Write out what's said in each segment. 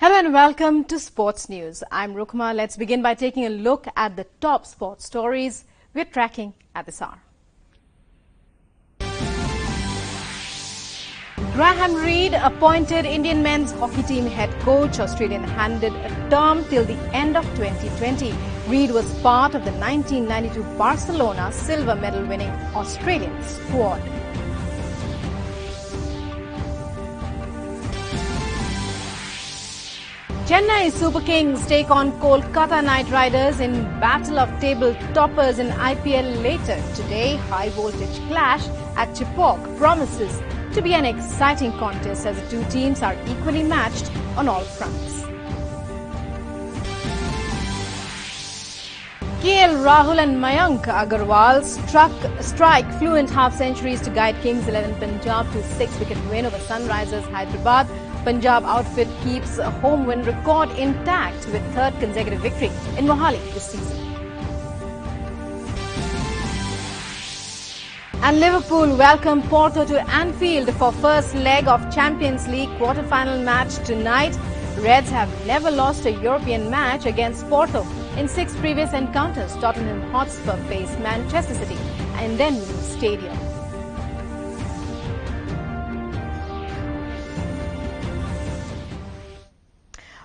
Hello and welcome to Sports News. I'm Rukma. Let's begin by taking a look at the top sports stories we're tracking at this hour. Graham Reid appointed Indian men's hockey team head coach. Australian handed a term till the end of 2020. Reid was part of the 1992 Barcelona silver medal winning Australian squad. Chennai Super Kings take on Kolkata Knight Riders in battle of table toppers in IPL later today. High voltage clash at Chipok promises to be an exciting contest as the two teams are equally matched on all fronts. KL Rahul and Mayank Agarwal strike fluent half centuries to guide Kings 11 Punjab to 6-wicket win over Sunrisers Hyderabad. Punjab outfit keeps a home win record intact with third consecutive victory in Mohali this season. And Liverpool welcome Porto to Anfield for first leg of Champions League quarter-final match tonight. Reds have never lost a European match against Porto. In 6 previous encounters, Tottenham Hotspur faced Manchester City in their new stadium.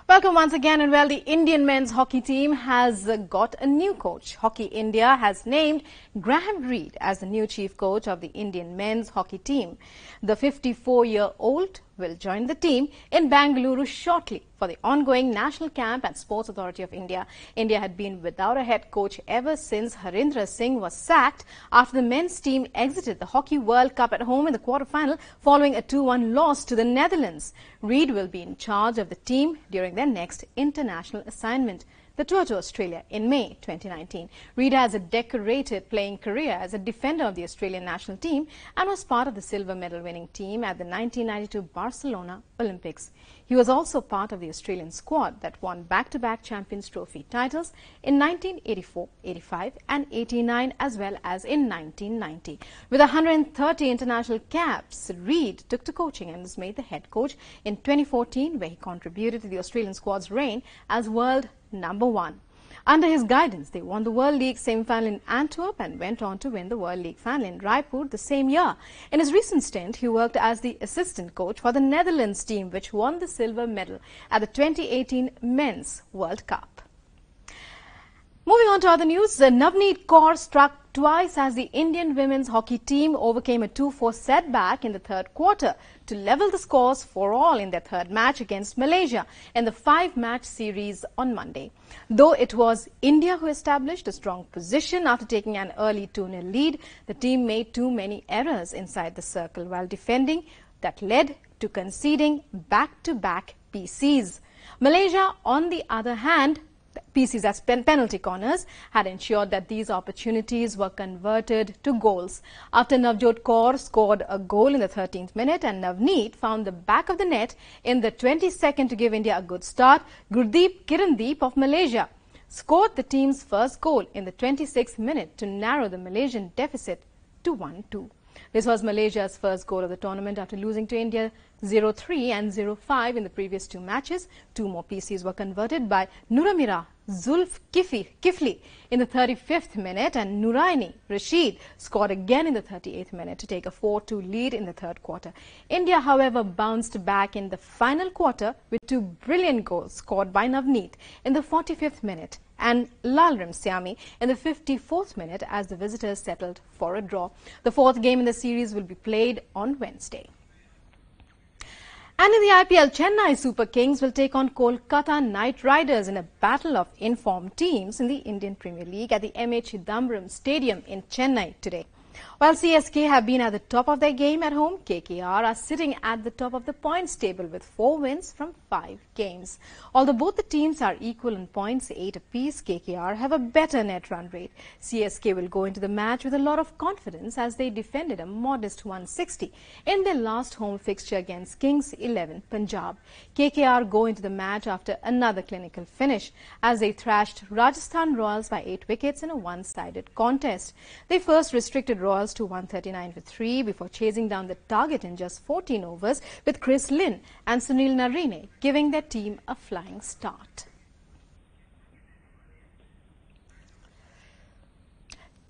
Welcome once again, and well, the Indian men's hockey team has got a new coach. Hockey India has named Graham Reid as the new chief coach of the Indian men's hockey team. The 54-year-old will join the team in Bangalore shortly for the ongoing national camp at Sports Authority of India. India had been without a head coach ever since Harindra Singh was sacked after the men's team exited the Hockey World Cup at home in the quarter-final following a 2-1 loss to the Netherlands. Reid will be in charge of the team during their next international assignment, the tour to Australia in May 2019. Reid has a decorated playing career as a defender of the Australian national team and was part of the silver medal winning team at the 1992 Barcelona Olympics. He was also part of the Australian squad that won back-to-back Champions Trophy titles in 1984, 85 and 89 as well as in 1990. With 130 international caps, Reid took to coaching and was made the head coach in 2014, where he contributed to the Australian squad's reign as world number 1. Under his guidance, they won the World League semi-final in Antwerp and went on to win the World League final in Raipur the same year. In his recent stint, he worked as the assistant coach for the Netherlands team, which won the silver medal at the 2018 Men's World Cup. Moving on to other news, Navneet Kaur struck twice as the Indian women's hockey team overcame a 2-4 setback in the third quarter to level the scores 4-all in their third match against Malaysia in the 5-match series on Monday. Though it was India who established a strong position after taking an early 2-0 lead, the team made too many errors inside the circle while defending that led to conceding back-to-back PCs. Malaysia, on the other hand, PCs as penalty corners, had ensured that these opportunities were converted to goals. After Navjot Kaur scored a goal in the 13th minute and Navneet found the back of the net in the 22nd to give India a good start, Gurdeep Kirandeep of Malaysia scored the team's first goal in the 26th minute to narrow the Malaysian deficit to 1-2. This was Malaysia's first goal of the tournament after losing to India 0-3 and 0-5 in the previous 2 matches. 2 more PCs were converted by Nuramira Zulkifli in the 35th minute, and Nuraini Rashid scored again in the 38th minute to take a 4-2 lead in the third quarter. India, however, bounced back in the final quarter with 2 brilliant goals scored by Navneet in the 45th minute and Lalrim Siami in the 54th minute as the visitors settled for a draw. The 4th game in the series will be played on Wednesday. And in the IPL, Chennai Super Kings will take on Kolkata Knight Riders in a battle of informed teams in the Indian Premier League at the M.A. Chidambaram Stadium in Chennai today. While CSK have been at the top of their game at home, KKR are sitting at the top of the points table with 4 wins from 5 games. Although both the teams are equal in points, 8 apiece, KKR have a better net run rate. CSK will go into the match with a lot of confidence as they defended a modest 160 in their last home fixture against Kings 11 Punjab. KKR go into the match after another clinical finish as they thrashed Rajasthan Royals by 8 wickets in a one-sided contest. They first restricted Royals to 139 for 3 before chasing down the target in just 14 overs, with Chris Lynn and Sunil Narine giving their team a flying start.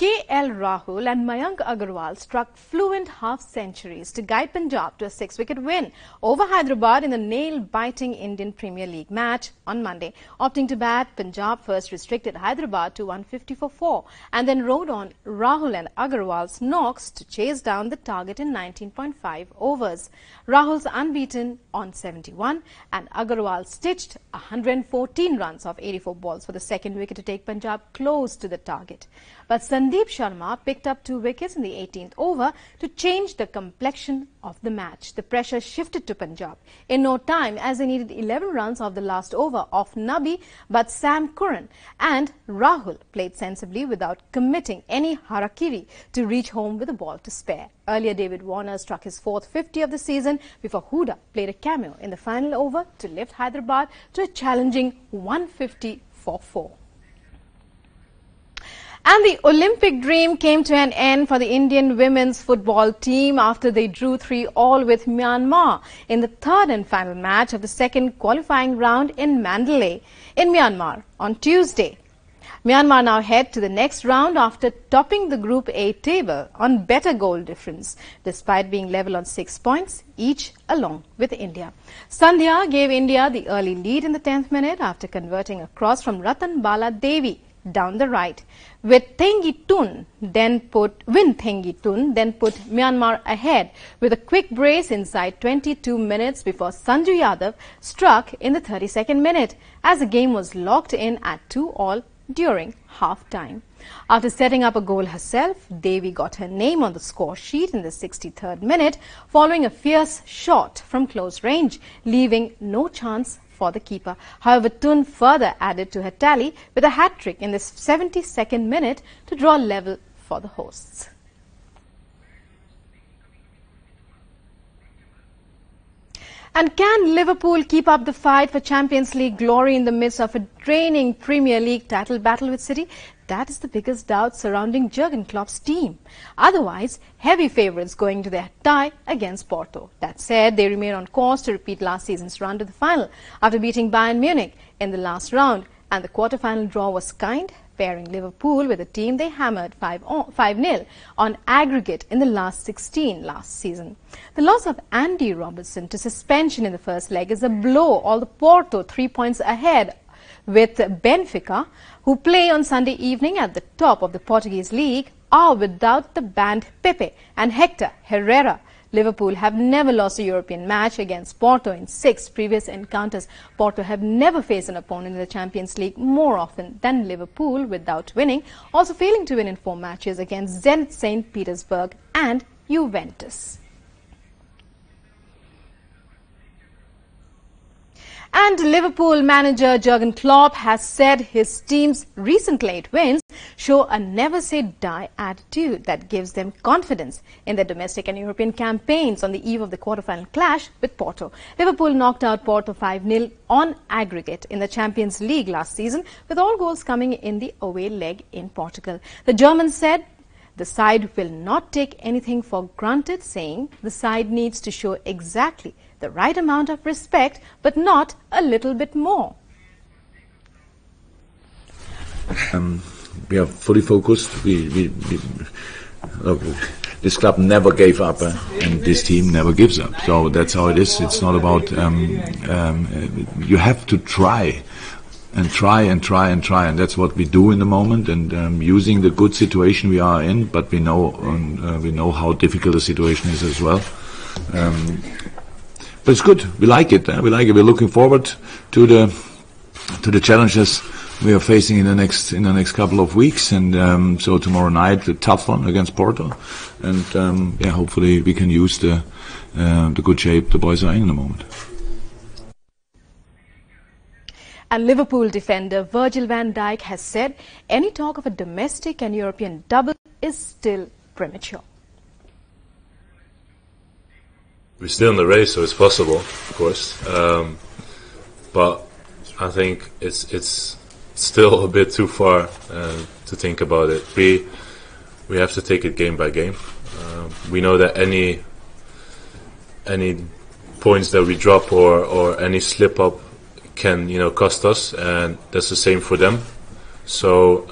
KL Rahul and Mayank Agarwal struck fluent half-centuries to guide Punjab to a 6-wicket win over Hyderabad in the nail-biting Indian Premier League match on Monday. Opting to bat, Punjab first restricted Hyderabad to 150 for 4 and then rode on Rahul and Agarwal's knocks to chase down the target in 19.5 overs. Rahul's unbeaten on 71 and Agarwal stitched 114 runs off 84 balls for the second wicket to take Punjab close to the target. But Sandeep Sharma picked up 2 wickets in the 18th over to change the complexion of the match. The pressure shifted to Punjab in no time as they needed 11 runs off the last over off Nabi, but Sam Curran and Rahul played sensibly without committing any harakiri to reach home with a ball to spare. Earlier, David Warner struck his 4th 50 of the season before Huda played a cameo in the final over to lift Hyderabad to a challenging 150 for 4. And the Olympic dream came to an end for the Indian women's football team after they drew 3-3 with Myanmar in the third and final match of the second qualifying round in Mandalay in Myanmar on Tuesday. Myanmar now head to the next round after topping the Group A table on better goal difference, despite being level on 6 points each along with India. Sandhya gave India the early lead in the 10th minute after converting a cross from Ratan Bala Devi down the right. Win Thengitun then put Myanmar ahead with a quick brace inside 22 minutes before Sanju Yadav struck in the 32nd minute as the game was locked in at 2-all during half-time. After setting up a goal herself, Devi got her name on the score sheet in the 63rd minute following a fierce shot from close range, leaving no chance for the keeper. However, Tun further added to her tally with a hat-trick in the 72nd minute to draw level for the hosts. And can Liverpool keep up the fight for Champions League glory in the midst of a draining Premier League title battle with City? That is the biggest doubt surrounding Jurgen Klopp's team. Otherwise, heavy favourites going to their tie against Porto. That said, they remain on course to repeat last season's run to the final after beating Bayern Munich in the last round, and the quarter-final draw was kind, pairing Liverpool with a team they hammered 5-0 on aggregate in the last 16 last season. The loss of Andy Robertson to suspension in the first leg is a blow, although Porto 3 points ahead with Benfica, who play on Sunday evening at the top of the Portuguese league, are without the banned Pepe and Hector Herrera. Liverpool have never lost a European match against Porto in 6 previous encounters. Porto have never faced an opponent in the Champions League more often than Liverpool without winning, also failing to win in 4 matches against Zenit St. Petersburg and Juventus. And Liverpool manager Jurgen Klopp has said his team's recent late wins show a never-say-die attitude that gives them confidence in their domestic and European campaigns on the eve of the quarter-final clash with Porto. Liverpool knocked out Porto 5-0 on aggregate in the Champions League last season, with all goals coming in the away leg in Portugal. The German said the side will not take anything for granted, saying the side needs to show exactly the right amount of respect, but not a little bit more. We are fully focused. Look, this club never gave up, and this team never gives up. So that's how it is. It's not about you have to try and try and try and try, and that's what we do in the moment. And using the good situation we are in, but we know how difficult the situation is as well. But it's good. We like it. We like it. We're looking forward to the challenges we are facing in the next couple of weeks. And so tomorrow night, a tough one against Porto. And hopefully we can use the good shape the boys are in the moment. And Liverpool defender Virgil van Dijk has said any talk of a domestic and European double is still premature. We're still in the race, so it's possible, of course. But I think it's still a bit too far to think about it. we have to take it game by game. We know that any points that we drop or any slip up can cost us, and that's the same for them. So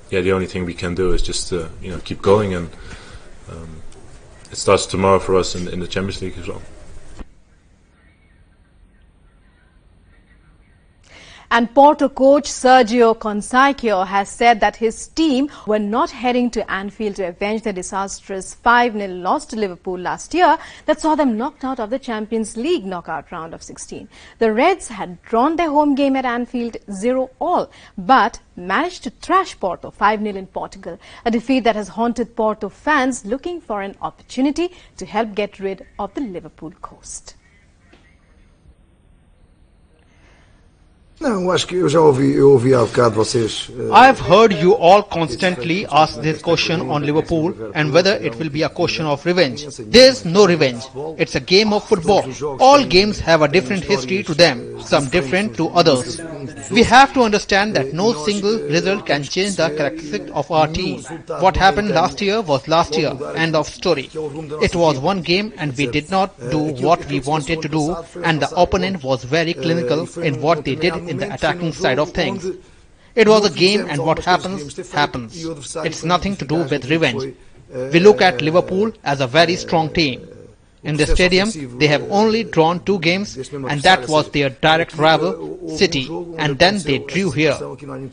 the only thing we can do is just keep going, and it starts tomorrow for us in the Champions League as well. And Porto coach Sergio Conceição has said that his team were not heading to Anfield to avenge the disastrous 5-0 loss to Liverpool last year that saw them knocked out of the Champions League knockout round of 16. The Reds had drawn their home game at Anfield 0-0, but managed to thrash Porto 5-0 in Portugal, a defeat that has haunted Porto fans looking for an opportunity to help get rid of the Liverpool ghost. Não, acho que eu já ouvi há bocado vocês. I've heard you all constantly ask this question on Liverpool and whether it will be a question of revenge. There's no revenge. It's a game of football. All games have a different history to them, some different to others. We have to understand that no single result can change the characteristic of our team. What happened last year was last year, end of story. It was one game and we did not do what we wanted to do, and the opponent was very clinical in what they did in the attacking side of things. It was a game, and what happens, happens. It's nothing to do with revenge. We look at Liverpool as a very strong team. In the stadium, they have only drawn 2 games, and that was their direct rival, City, and then they drew here.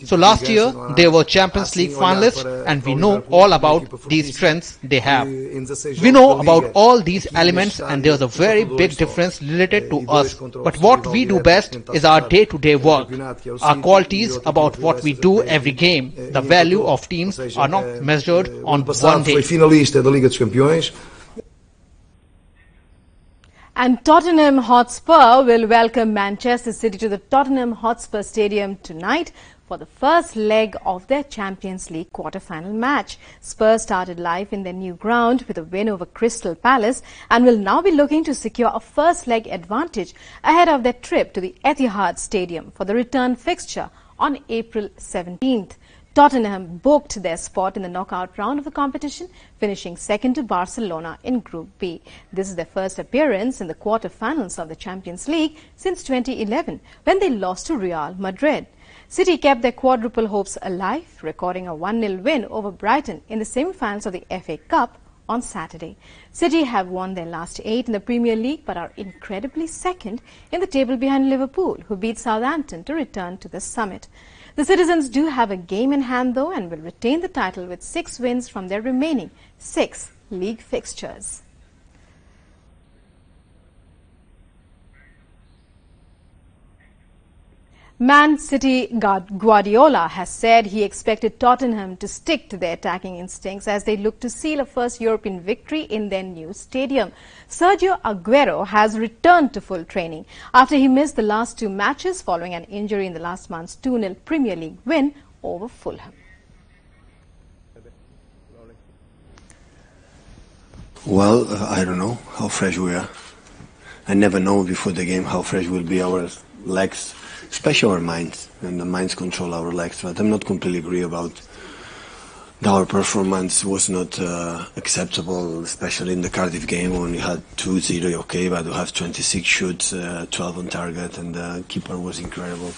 So last year, they were Champions League finalists, and we know all about these strengths they have. We know about all these elements, and there's a very big difference related to us. But what we do best is our day-to-day work. Our qualities about what we do every game. The value of teams are not measured on one day. And Tottenham Hotspur will welcome Manchester City to the Tottenham Hotspur Stadium tonight for the first leg of their Champions League quarter-final match. Spurs started life in their new ground with a win over Crystal Palace and will now be looking to secure a first-leg advantage ahead of their trip to the Etihad Stadium for the return fixture on April 17th. Tottenham booked their spot in the knockout round of the competition, finishing second to Barcelona in Group B. This is their first appearance in the quarter-finals of the Champions League since 2011, when they lost to Real Madrid. City kept their quadruple hopes alive, recording a 1-0 win over Brighton in the semi-finals of the FA Cup on Saturday. City have won their last 8 in the Premier League but are incredibly second in the table behind Liverpool, who beat Southampton to return to the summit. The Citizens do have a game in hand, though, and will retain the title with 6 wins from their remaining 6 league fixtures. Man City Guardiola has said he expected Tottenham to stick to their attacking instincts as they look to seal a first European victory in their new stadium. Sergio Aguero has returned to full training after he missed the last 2 matches following an injury in the last month's 2-0 Premier League win over Fulham. Well, I don't know how fresh we are. I never know before the game how fresh will be our legs, especially our minds, and the minds control our legs. But I'm not completely agree about our performance was not acceptable, especially in the Cardiff game when we had 2-0, okay, but we have 26 shoots, 12 on target, and the keeper was incredible.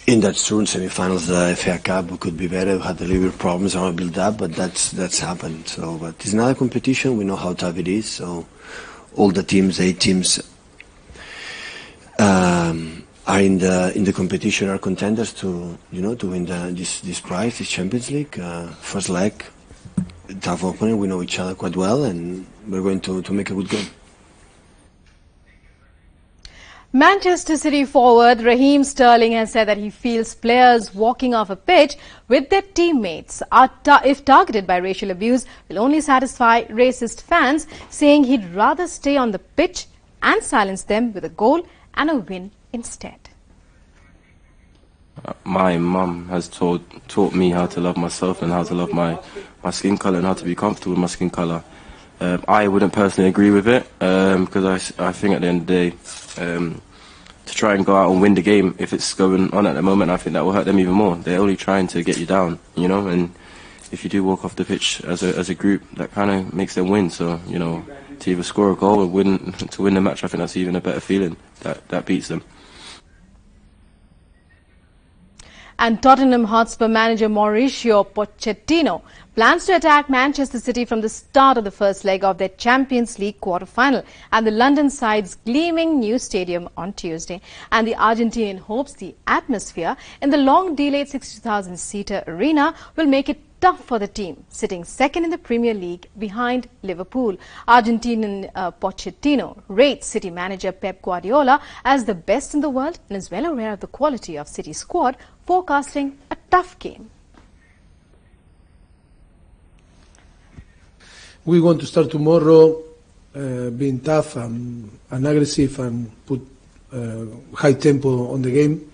In that turn, semi-finals, the FA Cup, we could be better. We had a little bit of problems on our build-up, but that's happened. So, but it's not a competition. We know how tough it is. So, all the teams, 8 teams, are in the competition, are contenders to win this prize, this Champions League. First leg, tough opponent. We know each other quite well, and we're going to make a good game. Manchester City forward Raheem Sterling has said that he feels players walking off a pitch with their teammates if targeted by racial abuse will only satisfy racist fans, saying he'd rather stay on the pitch and silence them with a goal and a win instead. My mum has taught me how to love myself and how to love my skin colour and how to be comfortable with my skin colour. I wouldn't personally agree with it because I think at the end of the day, to try and go out and win the game, if it's going on at the moment, I think that will hurt them even more. They're only trying to get you down, and if you do walk off the pitch as a group, that kind of makes them win. So, you know, to either score a goal or win the match, I think that's even a better feeling. That beats them. And Tottenham Hotspur manager Mauricio Pochettino plans to attack Manchester City from the start of the first leg of their Champions League quarter-final at the London side's gleaming new stadium on Tuesday. And the Argentinian hopes the atmosphere in the long-delayed 60,000-seater arena will make it tough for the team, sitting second in the Premier League behind Liverpool. Argentinian Pochettino rates City manager Pep Guardiola as the best in the world and is well aware of the quality of City's squad, forecasting a tough game. We want to start tomorrow being tough and aggressive and put high tempo on the game.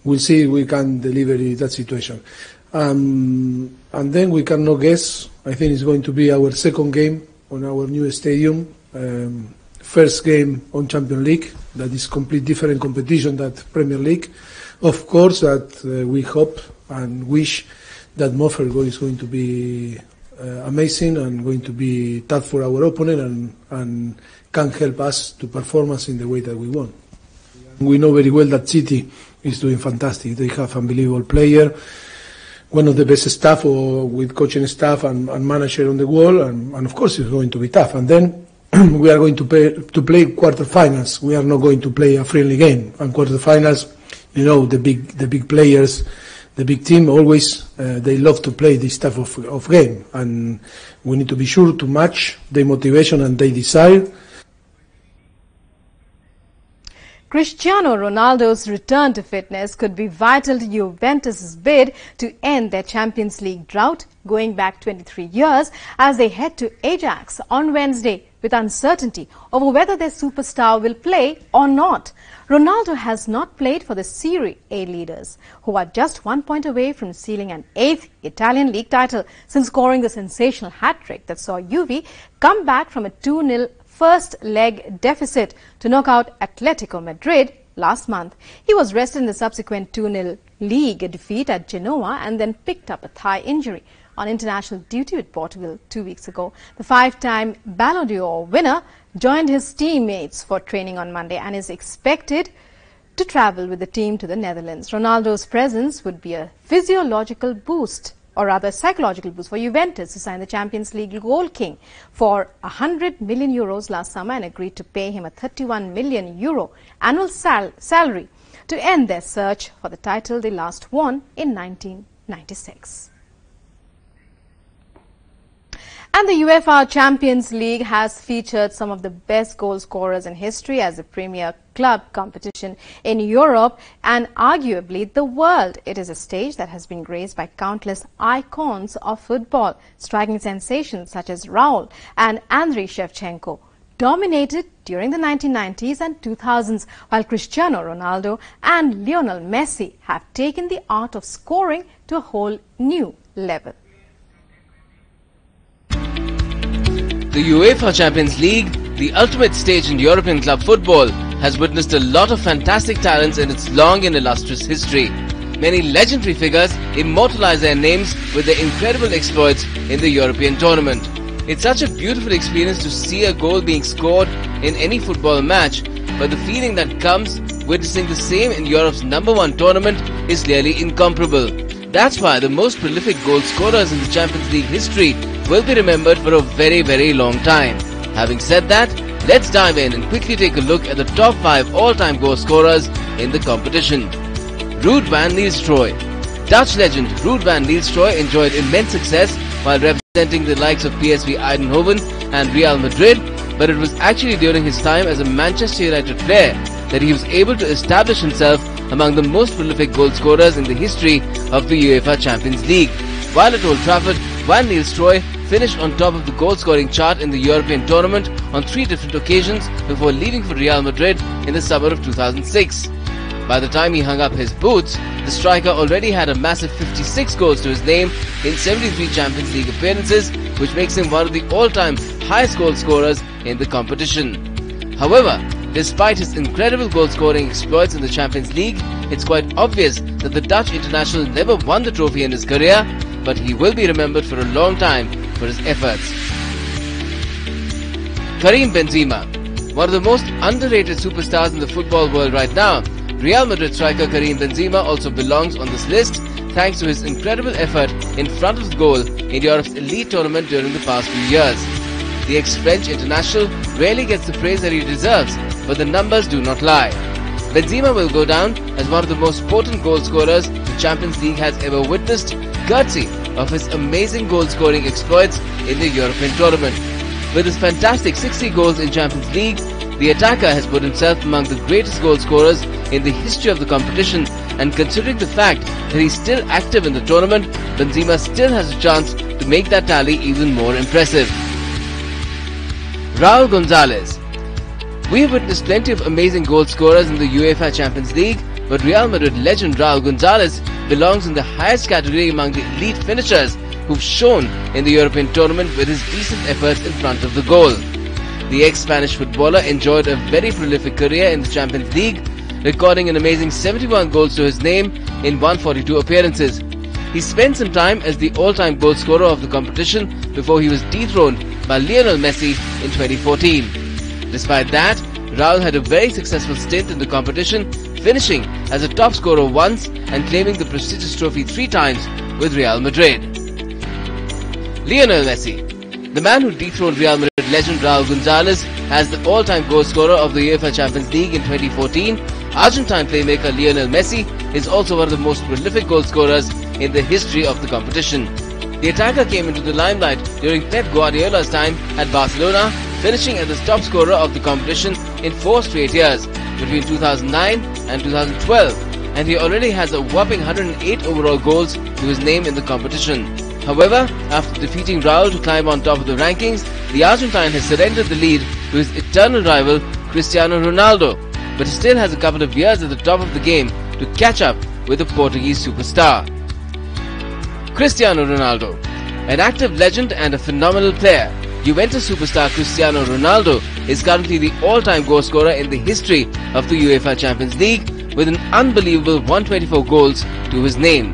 We'll see if we can deliver in that situation. And then we cannot guess. I think it's going to be our second game on our new stadium. First game on Champions League. That is complete different competition than Premier League. Of course, that we hope and wish that Moffer is going to be amazing and going to be tough for our opponent and can help us to perform us in the way that we want. We know very well that City is doing fantastic. They have unbelievable player, one of the best staff with coaching staff and manager on the world, and of course it's going to be tough. And then we are going to play quarterfinals. We are not going to play a friendly game. And quarterfinals, you know, the big players, the big team always they love to play this type of game, and we need to be sure to match their motivation and their desire. Cristiano Ronaldo's return to fitness could be vital to Juventus' bid to end their Champions League drought going back 23 years as they head to Ajax on Wednesday with uncertainty over whether their superstar will play or not. Ronaldo has not played for the Serie A leaders, who are just 1 point away from sealing an 8th Italian league title since scoring the sensational hat-trick that saw Juve come back from a 2-0 first leg deficit to knock out Atletico Madrid last month. He was rested in the subsequent 2-0 league defeat at Genoa and then picked up a thigh injury on international duty with Portugal 2 weeks ago. The 5-time Ballon d'Or winner joined his teammates for training on Monday and is expected to travel with the team to the Netherlands. Ronaldo's presence would be a psychological boost for Juventus, to sign the Champions League goal king for €100 million last summer and agreed to pay him a €31 million annual salary to end their search for the title they last won in 1996. And the UEFA Champions League has featured some of the best goal scorers in history as a premier club competition in Europe and arguably the world. It is a stage that has been graced by countless icons of football, striking sensations such as Raul and Andriy Shevchenko dominated during the 1990s and 2000s, while Cristiano Ronaldo and Lionel Messi have taken the art of scoring to a whole new level. The UEFA Champions League, the ultimate stage in European club football, has witnessed a lot of fantastic talents in its long and illustrious history. Many legendary figures immortalize their names with their incredible exploits in the European tournament. It's such a beautiful experience to see a goal being scored in any football match, but the feeling that comes witnessing the same in Europe's #1 tournament is clearly incomparable. That's why the most prolific goal scorers in the Champions League history will be remembered for a very, very long time. Having said that, let's dive in and quickly take a look at the top 5 all-time goal scorers in the competition. Ruud van Nistelrooy. Dutch legend Ruud van Nistelrooy enjoyed immense success while representing the likes of PSV Eindhoven and Real Madrid, but it was actually during his time as a Manchester United player that he was able to establish himself among the most prolific goal scorers in the history of the UEFA Champions League. While at Old Trafford, Van Nistelrooy finished on top of the goal-scoring chart in the European tournament on 3 different occasions before leaving for Real Madrid in the summer of 2006. By the time he hung up his boots, the striker already had a massive 56 goals to his name in 73 Champions League appearances, which makes him one of the all-time highest goal scorers in the competition. However, despite his incredible goal-scoring exploits in the Champions League, it's quite obvious that the Dutch international never won the trophy in his career, but he will be remembered for a long time for his efforts. Karim Benzema, one of the most underrated superstars in the football world right now. Real Madrid striker Karim Benzema also belongs on this list thanks to his incredible effort in front of the goal in Europe's elite tournament during the past few years. The ex-French international rarely gets the praise that he deserves, but the numbers do not lie. Benzema will go down as one of the most potent goal scorers the Champions League has ever witnessed, courtesy of his amazing goal-scoring exploits in the European tournament. With his fantastic 60 goals in Champions League, the attacker has put himself among the greatest goal scorers in the history of the competition, and considering the fact that he's still active in the tournament, Benzema still has a chance to make that tally even more impressive. Raul Gonzalez. We have witnessed plenty of amazing goal scorers in the UEFA Champions League, but Real Madrid legend Raul Gonzalez belongs in the highest category among the elite finishers who've shown in the European tournament with his decent efforts in front of the goal. The ex-Spanish footballer enjoyed a very prolific career in the Champions League, recording an amazing 71 goals to his name in 142 appearances. He spent some time as the all-time goal scorer of the competition before he was dethroned by Lionel Messi in 2014. Despite that, Raul had a very successful stint in the competition, finishing as a top scorer once and claiming the prestigious trophy 3 times with Real Madrid. Lionel Messi. The man who dethroned Real Madrid legend Raul Gonzalez as the all-time goal scorer of the UEFA Champions League in 2014, Argentine playmaker Lionel Messi is also one of the most prolific goal scorers in the history of the competition. The attacker came into the limelight during Pep Guardiola's time at Barcelona, finishing as the top scorer of the competition in 4 straight years, between 2009 and 2012, and he already has a whopping 108 overall goals to his name in the competition. However, after defeating Raul to climb on top of the rankings, the Argentine has surrendered the lead to his eternal rival Cristiano Ronaldo, but he still has a couple of years at the top of the game to catch up with the Portuguese superstar. Cristiano Ronaldo. An active legend and a phenomenal player, Juventus superstar Cristiano Ronaldo is currently the all-time goal scorer in the history of the UEFA Champions League with an unbelievable 124 goals to his name.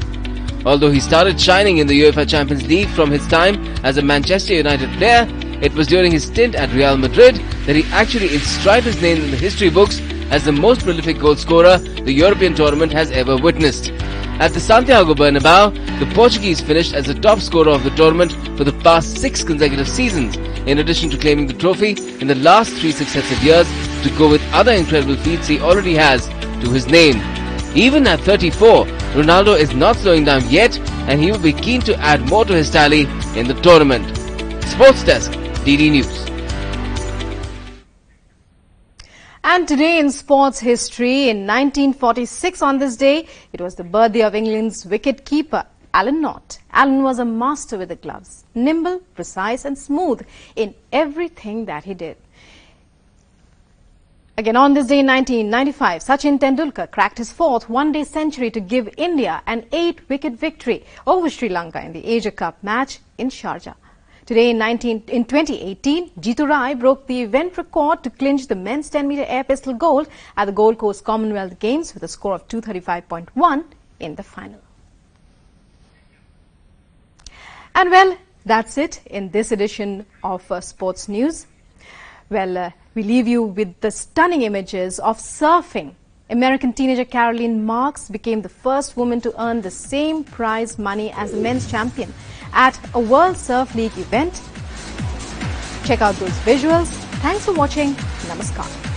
Although he started shining in the UEFA Champions League from his time as a Manchester United player, it was during his stint at Real Madrid that he actually inscribed his name in the history books as the most prolific goal scorer the European tournament has ever witnessed. At the Santiago Bernabeu, the Portuguese finished as the top scorer of the tournament for the past 6 consecutive seasons, in addition to claiming the trophy in the last 3 successive years to go with other incredible feats he already has to his name. Even at 34, Ronaldo is not slowing down yet, and he will be keen to add more to his tally in the tournament. Sports Desk, DD News. And today in sports history, in 1946 on this day, it was the birthday of England's wicket-keeper, Alan Knott. Alan was a master with the gloves, nimble, precise and smooth in everything that he did. Again, on this day in 1995, Sachin Tendulkar cracked his 4th one-day century to give India an 8-wicket victory over Sri Lanka in the Asia Cup match in Sharjah. Today in 2018, Jeetu Rai broke the event record to clinch the men's 10-meter air pistol gold at the Gold Coast Commonwealth Games with a score of 235.1 in the final. And well, that's it in this edition of Sports News. Well, we leave you with the stunning images of surfing. American teenager Caroline Marks became the first woman to earn the same prize money as the men's champion at a World Surf League event. Check out those visuals. Thanks for watching. Namaskar.